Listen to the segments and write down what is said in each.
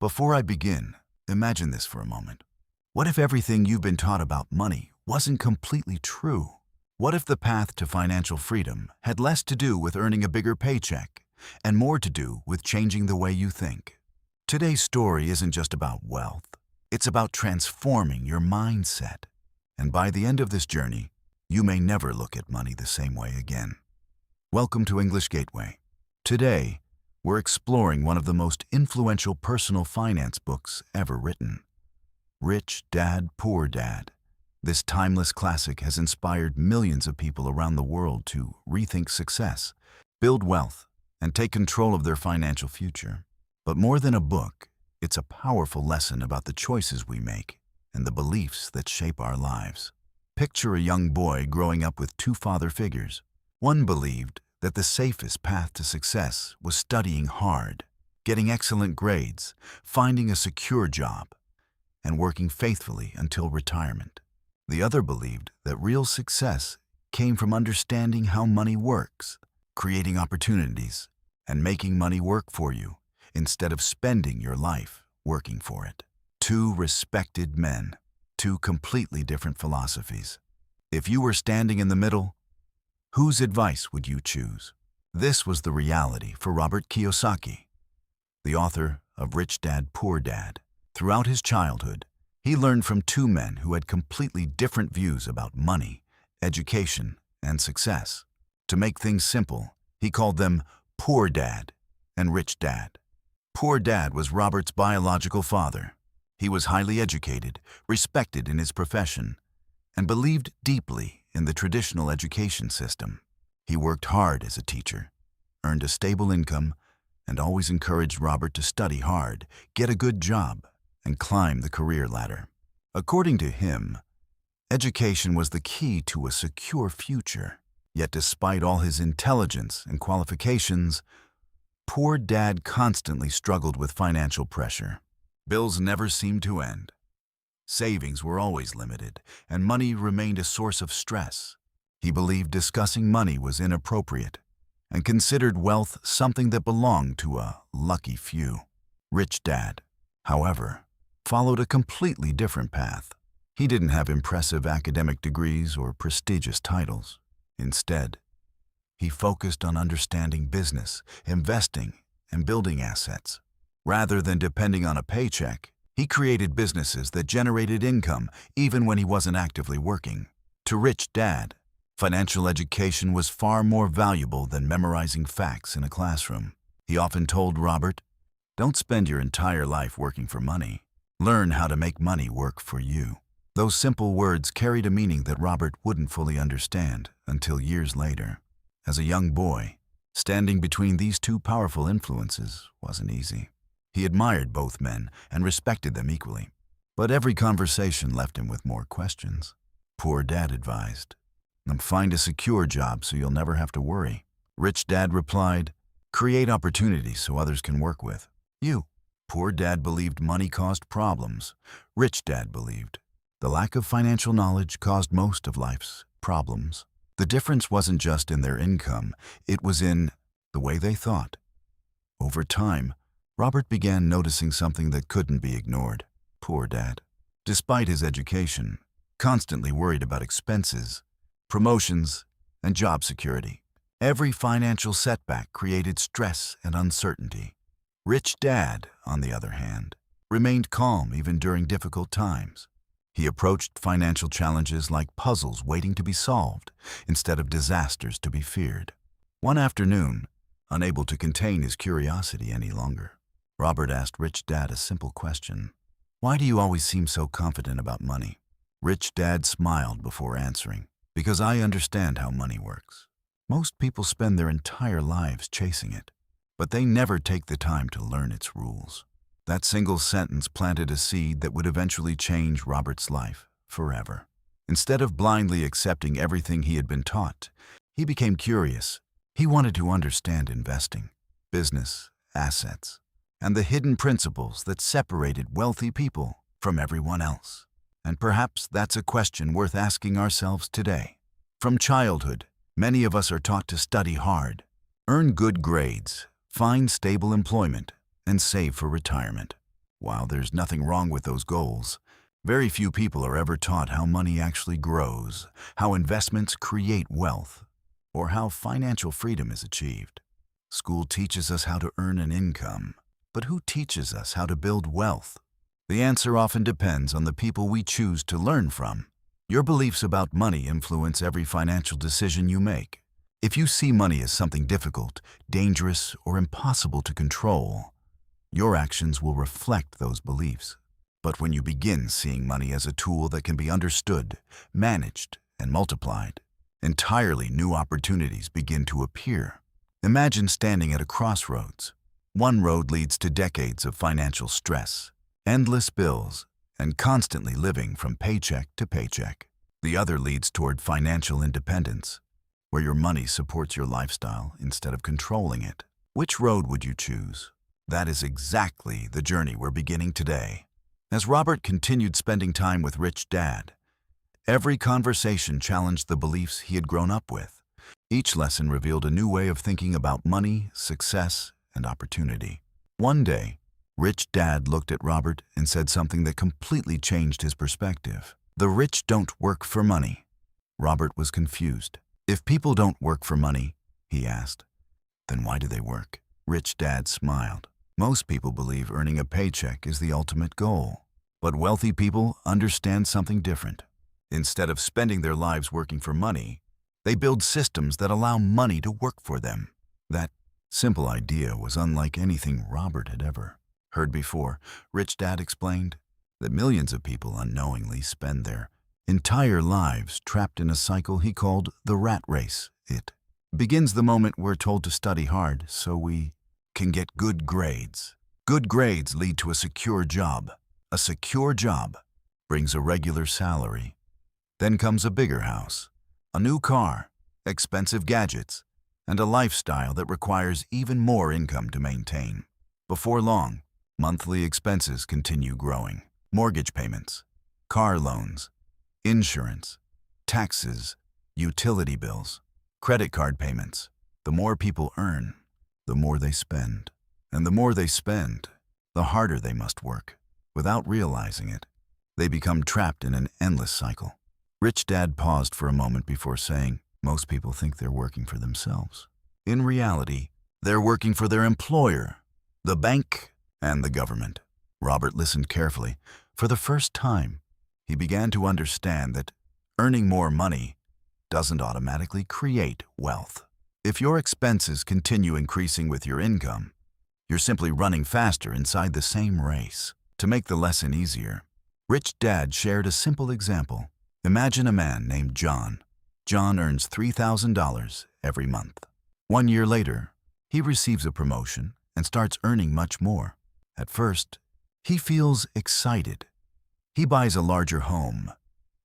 Before I begin, imagine this for a moment. What if everything you've been taught about money wasn't completely true? What if the path to financial freedom had less to do with earning a bigger paycheck and more to do with changing the way you think? Today's story isn't just about wealth. It's about transforming your mindset. And by the end of this journey, you may never look at money the same way again. Welcome to English Gateway. Today, we're exploring one of the most influential personal finance books ever written, Rich Dad, Poor Dad. This timeless classic has inspired millions of people around the world to rethink success, build wealth, and take control of their financial future. But more than a book, it's a powerful lesson about the choices we make and the beliefs that shape our lives. Picture a young boy growing up with two father figures. One believed that the safest path to success was studying hard, getting excellent grades, finding a secure job, and working faithfully until retirement. The other believed that real success came from understanding how money works, creating opportunities, and making money work for you instead of spending your life working for it. Two respected men, two completely different philosophies. If you were standing in the middle, whose advice would you choose? This was the reality for Robert Kiyosaki, the author of Rich Dad, Poor Dad. Throughout his childhood, he learned from two men who had completely different views about money, education, and success. To make things simple, he called them Poor Dad and Rich Dad. Poor Dad was Robert's biological father. He was highly educated, respected in his profession, and believed deeply in the traditional education system. He worked hard as a teacher, earned a stable income, and always encouraged Robert to study hard, get a good job, and climb the career ladder. According to him, education was the key to a secure future. Yet despite all his intelligence and qualifications, Poor Dad constantly struggled with financial pressure. Bills never seemed to end. Savings were always limited, and money remained a source of stress. He believed discussing money was inappropriate and considered wealth something that belonged to a lucky few. Rich Dad, however, followed a completely different path. He didn't have impressive academic degrees or prestigious titles. Instead, he focused on understanding business, investing, and building assets. Rather than depending on a paycheck, he created businesses that generated income even when he wasn't actively working. To Rich Dad, financial education was far more valuable than memorizing facts in a classroom. He often told Robert, "Don't spend your entire life working for money. Learn how to make money work for you." Those simple words carried a meaning that Robert wouldn't fully understand until years later. As a young boy, standing between these two powerful influences wasn't easy. He admired both men and respected them equally. But every conversation left him with more questions. Poor Dad advised, "Find a secure job so you'll never have to worry." Rich Dad replied, "Create opportunities so others can work with you." Poor Dad believed money caused problems. Rich Dad believed the lack of financial knowledge caused most of life's problems. The difference wasn't just in their income, it was in the way they thought. Over time, Robert began noticing something that couldn't be ignored. Poor Dad, despite his education, constantly worried about expenses, promotions, and job security. Every financial setback created stress and uncertainty. Rich Dad, on the other hand, remained calm even during difficult times. He approached financial challenges like puzzles waiting to be solved instead of disasters to be feared. One afternoon, unable to contain his curiosity any longer, Robert asked Rich Dad a simple question. "Why do you always seem so confident about money?" Rich Dad smiled before answering, "Because I understand how money works. Most people spend their entire lives chasing it, but they never take the time to learn its rules." That single sentence planted a seed that would eventually change Robert's life forever. Instead of blindly accepting everything he had been taught, he became curious. He wanted to understand investing, business, assets, and the hidden principles that separated wealthy people from everyone else. And perhaps that's a question worth asking ourselves today. From childhood, many of us are taught to study hard, earn good grades, find stable employment, and save for retirement. While there's nothing wrong with those goals, very few people are ever taught how money actually grows, how investments create wealth, or how financial freedom is achieved. School teaches us how to earn an income, but who teaches us how to build wealth? The answer often depends on the people we choose to learn from. Your beliefs about money influence every financial decision you make. If you see money as something difficult, dangerous, or impossible to control, your actions will reflect those beliefs. But when you begin seeing money as a tool that can be understood, managed, and multiplied, entirely new opportunities begin to appear. Imagine standing at a crossroads. One road leads to decades of financial stress, endless bills, and constantly living from paycheck to paycheck. The other leads toward financial independence, where your money supports your lifestyle instead of controlling it. Which road would you choose? That is exactly the journey we're beginning today. As Robert continued spending time with Rich Dad, every conversation challenged the beliefs he had grown up with. Each lesson revealed a new way of thinking about money, success, and opportunity. One day, Rich Dad looked at Robert and said something that completely changed his perspective. The rich don't work for money. Robert was confused. If people don't work for money, he asked, then why do they work? Rich Dad smiled. Most people believe earning a paycheck is the ultimate goal. But wealthy people understand something different. Instead of spending their lives working for money, they build systems that allow money to work for them. That simple idea was unlike anything Robert had ever heard before. Rich Dad explained that millions of people unknowingly spend their entire lives trapped in a cycle he called the rat race. It begins the moment we're told to study hard so we can get good grades. Good grades lead to a secure job. A secure job brings a regular salary. Then comes a bigger house, a new car, expensive gadgets, and a lifestyle that requires even more income to maintain. Before long, monthly expenses continue growing. Mortgage payments, car loans, insurance, taxes, utility bills, credit card payments. The more people earn, the more they spend. And the more they spend, the harder they must work. Without realizing it, they become trapped in an endless cycle. Rich Dad paused for a moment before saying, most people think they're working for themselves. In reality, they're working for their employer, the bank, and the government. Robert listened carefully. For the first time, he began to understand that earning more money doesn't automatically create wealth. If your expenses continue increasing with your income, you're simply running faster inside the same race. To make the lesson easier, Rich Dad shared a simple example. Imagine a man named John. John earns $3,000 every month. 1 year later, he receives a promotion and starts earning much more. At first, he feels excited. He buys a larger home.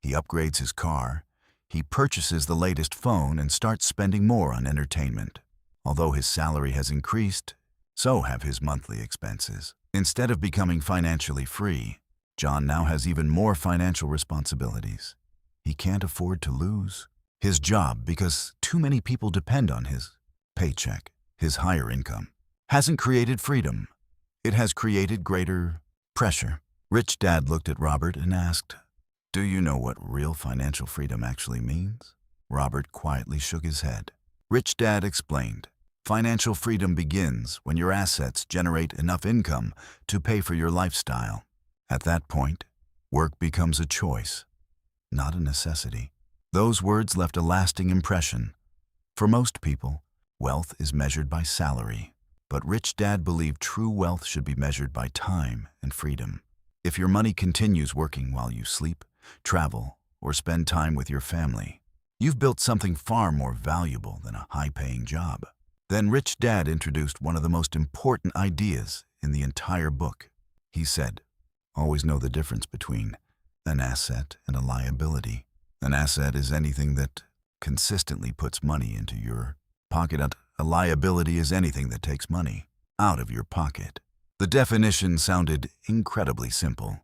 He upgrades his car. He purchases the latest phone and starts spending more on entertainment. Although his salary has increased, so have his monthly expenses. Instead of becoming financially free, John now has even more financial responsibilities. He can't afford to lose his job because too many people depend on his paycheck. His higher income hasn't created freedom. It has created greater pressure. Rich Dad looked at Robert and asked, "Do you know what real financial freedom actually means?" Robert quietly shook his head. Rich Dad explained, "Financial freedom begins when your assets generate enough income to pay for your lifestyle. At that point, work becomes a choice, not a necessity." Those words left a lasting impression. For most people, wealth is measured by salary, but Rich Dad believed true wealth should be measured by time and freedom. If your money continues working while you sleep, travel, or spend time with your family, you've built something far more valuable than a high-paying job. Then Rich Dad introduced one of the most important ideas in the entire book. He said, "Always know the difference between an asset and a liability. An asset is anything that consistently puts money into your pocket. A liability is anything that takes money out of your pocket." The definition sounded incredibly simple,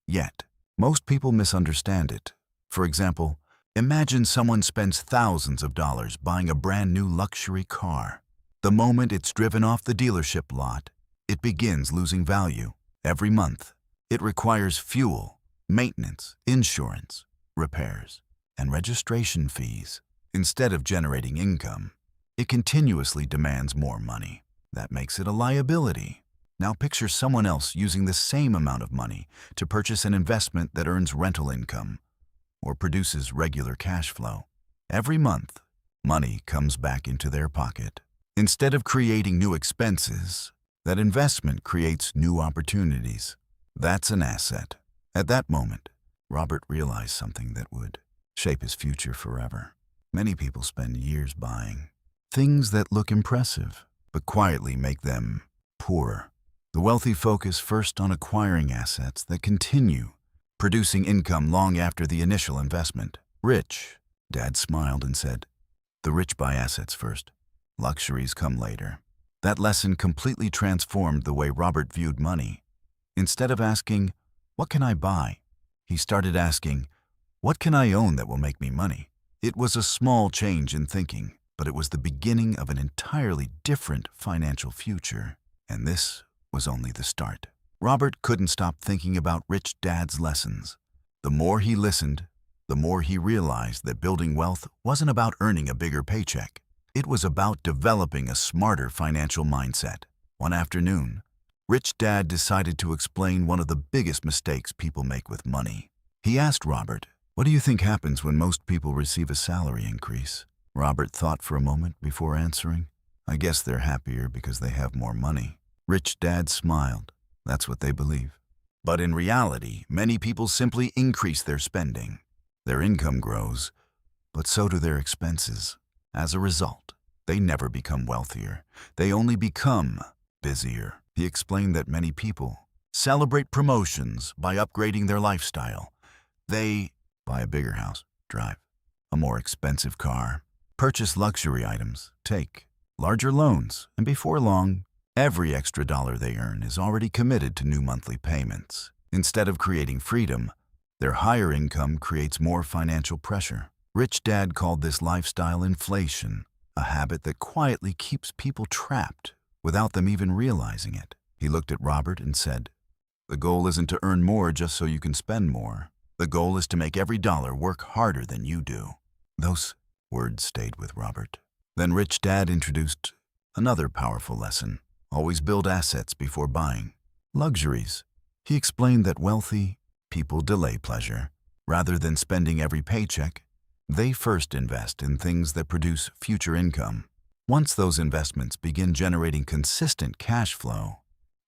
yet most people misunderstand it. For example, imagine someone spends thousands of dollars buying a brand new luxury car. The moment it's driven off the dealership lot, it begins losing value. Every month, it requires fuel, maintenance, insurance, repairs, and registration fees. Instead of generating income, it continuously demands more money. That makes it a liability. Now picture someone else using the same amount of money to purchase an investment that earns rental income or produces regular cash flow. Every month, money comes back into their pocket. Instead of creating new expenses, that investment creates new opportunities. That's an asset. At that moment, Robert realized something that would shape his future forever. Many people spend years buying things that look impressive, but quietly make them poorer. The wealthy focus first on acquiring assets that continue producing income long after the initial investment. Rich, Dad smiled and said, "The rich buy assets first. Luxuries come later." That lesson completely transformed the way Robert viewed money. Instead of asking, "What can I buy?" he started asking, "What can I own that will make me money?" It was a small change in thinking, but it was the beginning of an entirely different financial future. And this was only the start. Robert couldn't stop thinking about Rich Dad's lessons. The more he listened, the more he realized that building wealth wasn't about earning a bigger paycheck. It was about developing a smarter financial mindset. One afternoon, Rich Dad decided to explain one of the biggest mistakes people make with money. He asked Robert, "What do you think happens when most people receive a salary increase?" Robert thought for a moment before answering, "I guess they're happier because they have more money." Rich Dad smiled. That's what they believe. But in reality, many people simply increase their spending. Their income grows, but so do their expenses. As a result, they never become wealthier. They only become busier. He explained that many people celebrate promotions by upgrading their lifestyle. They buy a bigger house, drive a more expensive car, purchase luxury items, take larger loans, and before long, every extra dollar they earn is already committed to new monthly payments. Instead of creating freedom, their higher income creates more financial pressure. Rich Dad called this lifestyle inflation, a habit that quietly keeps people trapped without them even realizing it. He looked at Robert and said, "The goal isn't to earn more just so you can spend more. The goal is to make every dollar work harder than you do." Those words stayed with Robert. Then Rich Dad introduced another powerful lesson. Always build assets before buying luxuries. He explained that wealthy people delay pleasure. Rather than spending every paycheck, they first invest in things that produce future income. Once those investments begin generating consistent cash flow,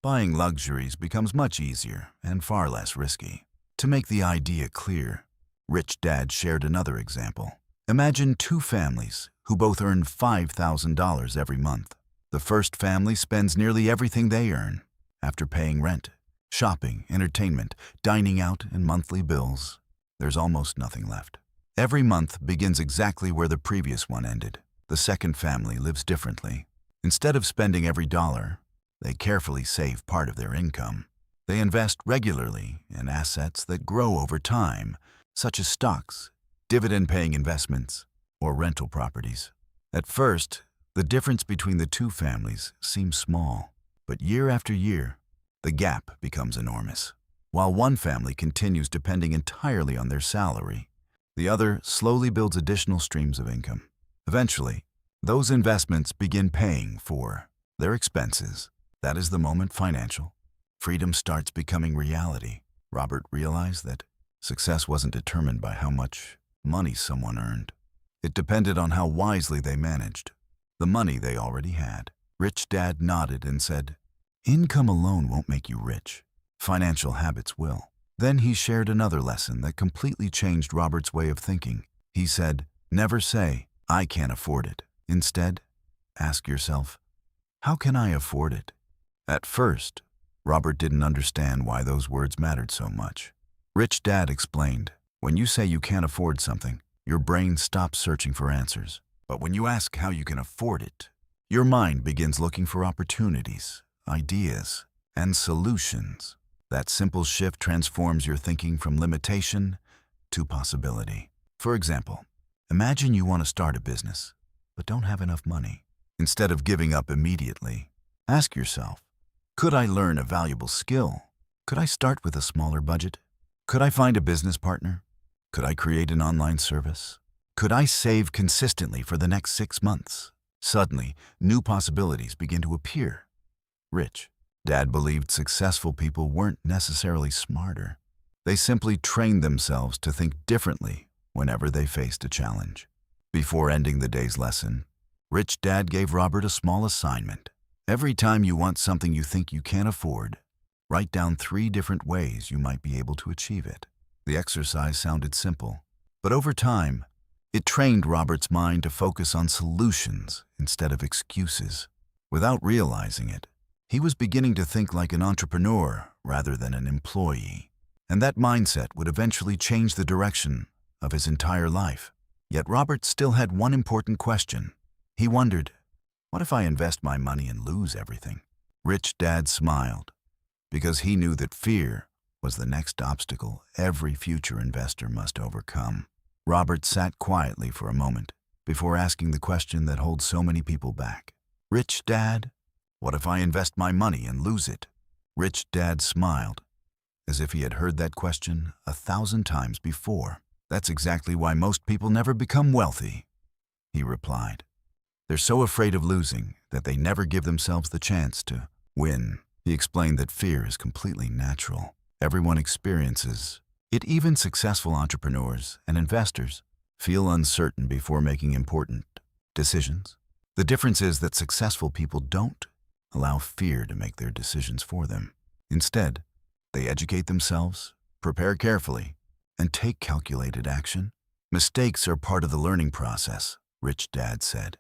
buying luxuries becomes much easier and far less risky. To make the idea clear, Rich Dad shared another example. Imagine two families who both earn $5,000 every month. The first family spends nearly everything they earn. After paying rent, shopping, entertainment, dining out, and monthly bills, there's almost nothing left. Every month begins exactly where the previous one ended. The second family lives differently. Instead of spending every dollar, they carefully save part of their income. They invest regularly in assets that grow over time, such as stocks, dividend-paying investments, or rental properties. At first, the difference between the two families seems small, but year after year, the gap becomes enormous. While one family continues depending entirely on their salary, the other slowly builds additional streams of income. Eventually, those investments begin paying for their expenses. That is the moment financial freedom starts becoming reality. Robert realized that success wasn't determined by how much money someone earned. It depended on how wisely they managed the money they already had. Rich Dad nodded and said, "Income alone won't make you rich. Financial habits will." Then he shared another lesson that completely changed Robert's way of thinking. He said, "Never say, 'I can't afford it.' Instead, ask yourself, 'How can I afford it?'" At first, Robert didn't understand why those words mattered so much. Rich Dad explained, "When you say you can't afford something, your brain stops searching for answers. But when you ask how you can afford it, your mind begins looking for opportunities, ideas, and solutions. That simple shift transforms your thinking from limitation to possibility. For example, imagine you want to start a business, but don't have enough money. Instead of giving up immediately, ask yourself, could I learn a valuable skill Could I start with a smaller budget? Could I find a business partner? Could I create an online service? Could I save consistently for the next 6 months? Suddenly, new possibilities begin to appear. Rich Dad believed successful people weren't necessarily smarter. They simply trained themselves to think differently whenever they faced a challenge. Before ending the day's lesson, Rich Dad gave Robert a small assignment. Every time you want something you think you can't afford, write down 3 different ways you might be able to achieve it. The exercise sounded simple, but over time, it trained Robert's mind to focus on solutions instead of excuses. Without realizing it, he was beginning to think like an entrepreneur rather than an employee. And that mindset would eventually change the direction of his entire life. Yet Robert still had one important question. He wondered, what if I invest my money and lose everything? Rich Dad smiled, because he knew that fear was the next obstacle every future investor must overcome. Robert sat quietly for a moment before asking the question that holds so many people back. Rich Dad, what if I invest my money and lose it? Rich Dad smiled, as if he had heard that question 1,000 times before. That's exactly why most people never become wealthy, he replied. They're so afraid of losing that they never give themselves the chance to win. He explained that fear is completely natural. Everyone experiences it. Even successful entrepreneurs and investors feel uncertain before making important decisions. The difference is that successful people don't allow fear to make their decisions for them. Instead, they educate themselves, prepare carefully, and take calculated action. Mistakes are part of the learning process, Rich Dad said.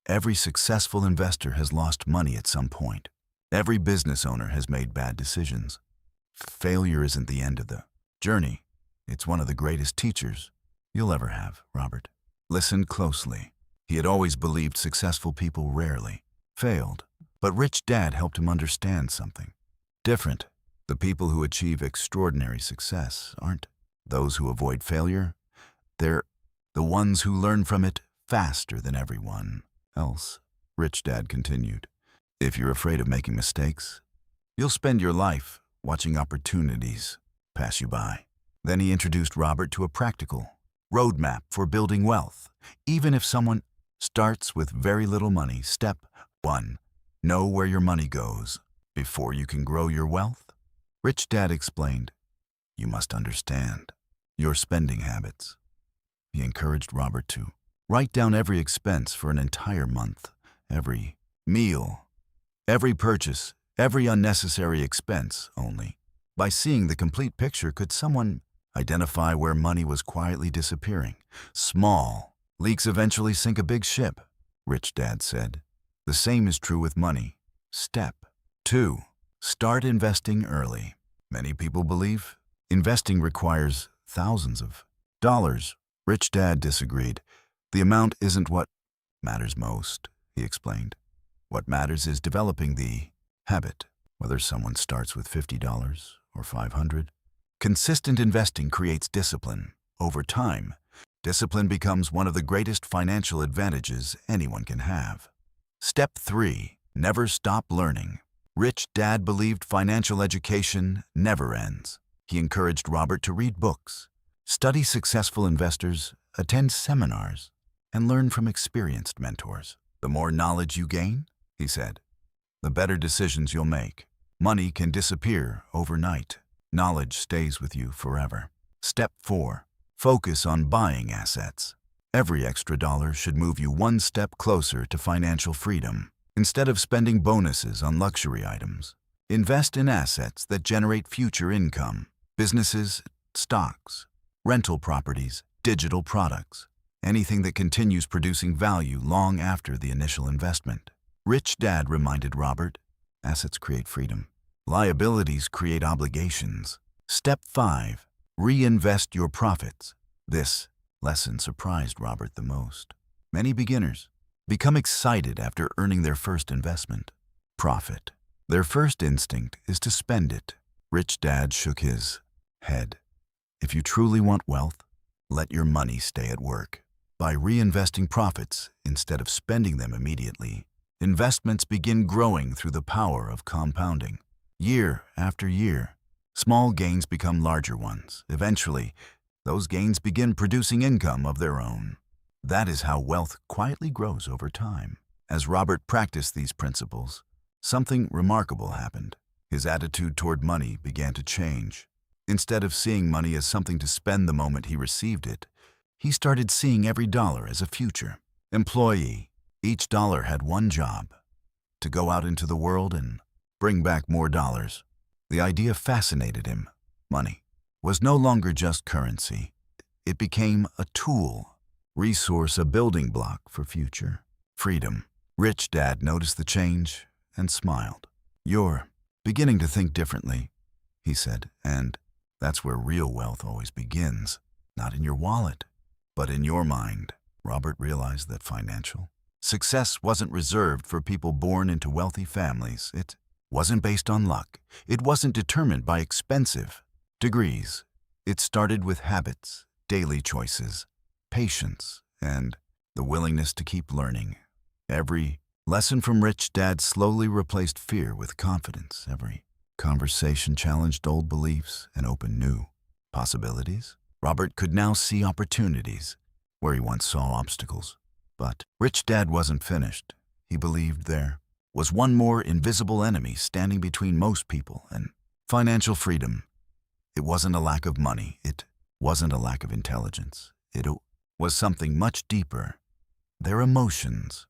Every successful investor has lost money at some point. Every business owner has made bad decisions. Failure isn't the end of the journey. It's one of the greatest teachers you'll ever have, Robert. Listen closely. He had always believed successful people rarely failed, but Rich Dad helped him understand something different. The people who achieve extraordinary success aren't those who avoid failure. They're the ones who learn from it faster than everyone else. Rich Dad continued, if you're afraid of making mistakes, you'll spend your life watching opportunities pass you by. Then he introduced Robert to a practical roadmap for building wealth. Even if someone starts with very little money, step 1, know where your money goes before you can grow your wealth. Rich Dad explained, you must understand your spending habits. He encouraged Robert to write down every expense for an entire month, every meal, every purchase, every unnecessary expense only. By seeing the complete picture, could someone identify where money was quietly disappearing? Small leaks eventually sink a big ship, Rich Dad said. The same is true with money. Step 2. Start investing early. Many people believe investing requires thousands of dollars. Rich Dad disagreed. The amount isn't what matters most, he explained. What matters is developing the habit, whether someone starts with $50 or $500. Consistent investing creates discipline. Over time, discipline becomes one of the greatest financial advantages anyone can have. Step 3. Never stop learning. Rich Dad believed financial education never ends. He encouraged Robert to read books, study successful investors, attend seminars, and learn from experienced mentors. The more knowledge you gain, he said, the better decisions you'll make. Money can disappear overnight. Knowledge stays with you forever. Step 4. Focus on buying assets. Every extra dollar should move you one step closer to financial freedom. Instead of spending bonuses on luxury items, invest in assets that generate future income. Businesses, stocks, rental properties, digital products, anything that continues producing value long after the initial investment. Rich Dad reminded Robert, assets create freedom. Liabilities create obligations. Step 5. Reinvest your profits. This lesson surprised Robert the most. Many beginners become excited after earning their first investment. Profit. Their first instinct is to spend it. Rich Dad shook his head. If you truly want wealth, let your money stay at work. By reinvesting profits instead of spending them immediately, investments begin growing through the power of compounding. Year after year, Small gains become larger ones. Eventually, those gains begin producing income of their own. That is how wealth quietly grows over time. As Robert practiced these principles, something remarkable happened. His attitude toward money began to change. Instead of seeing money as something to spend the moment he received it, he started seeing every dollar as a future employee. Each dollar had one job: to go out into the world and bring back more dollars. The idea fascinated him. Money was no longer just currency. It became a tool, resource, a building block for future freedom. Rich Dad noticed the change and smiled. "You're beginning to think differently," he said, "and that's where real wealth always begins. Not in your wallet, but in your mind." Robert realized that financial success wasn't reserved for people born into wealthy families. It wasn't based on luck. It wasn't determined by expensive degrees. It started with habits, daily choices, patience, and the willingness to keep learning. Every lesson from Rich Dad slowly replaced fear with confidence. Every conversation challenged old beliefs and opened new possibilities. Robert could now see opportunities where he once saw obstacles. But Rich Dad wasn't finished. He believed there was one more invisible enemy standing between most people and financial freedom. It wasn't a lack of money. It wasn't a lack of intelligence. It was something much deeper: their emotions.